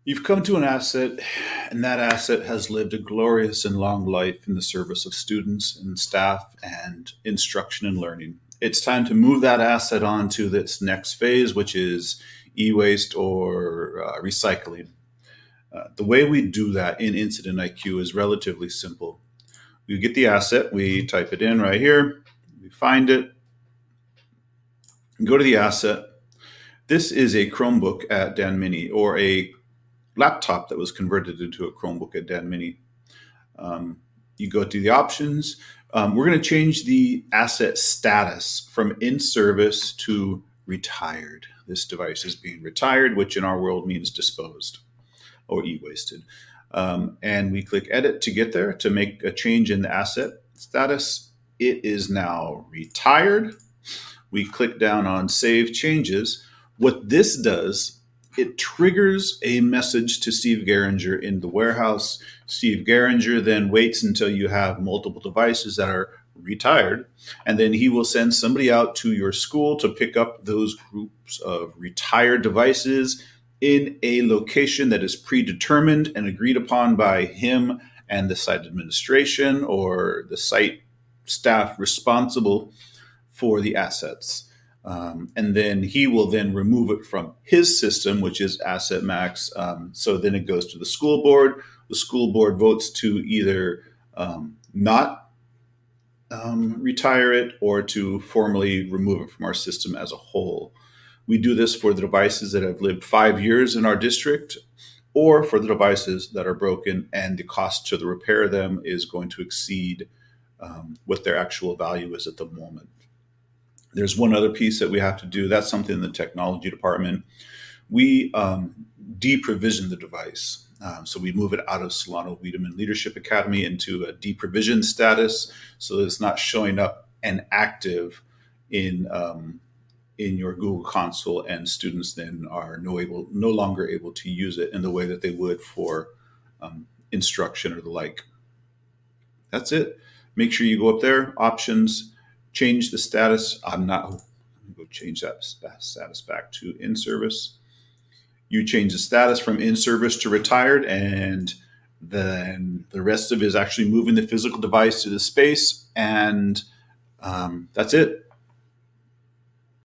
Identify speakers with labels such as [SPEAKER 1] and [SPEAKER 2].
[SPEAKER 1] You've come to an asset, and that asset has lived a glorious and long life in the service of students and staff and instruction and learning. It's time to move that asset on to its next phase, which is e waste or recycling. The way we do that in Incident IQ is relatively simple. We get the asset, we type it in right here, we find it, go to the asset. This is a Chromebook at Dan Mini or a laptop that was converted into a Chromebook at Dan Mini. You go to the options. We're going to change the asset status from in service to retired. This device is being retired, which in our world means disposed or e-wasted. And we click edit to get there to make a change in the asset status. It is now retired. We click down on save changes. What this does, it triggers a message to Steve Geringer in the warehouse. Steve Geringer then waits until you have multiple devices that are retired, and then he will send somebody out to your school to pick up those groups of retired devices in a location that is predetermined and agreed upon by him and the site administration or the site staff responsible for the assets. And then he will then remove it from his system, which is Asset Max. So then it goes to the school board. The school board votes to either not retire it or to formally remove it from our system as a whole. We do this for the devices that have lived 5 years in our district or for the devices that are broken and the cost to repair them is going to exceed what their actual value is at the moment. There's one other piece that we have to do. That's something in the technology department. We deprovision the device. So we move it out of Solano Wiedemann Leadership Academy into a deprovision status so that it's not showing up and active in your Google console, and students then are no longer able to use it in the way that they would for instruction or the like. That's it. Make sure you go up there, options, change the status. I'm going to go change that status back to in service. You change the status from in service to retired, and then the rest of it is actually moving the physical device to the space, and that's it.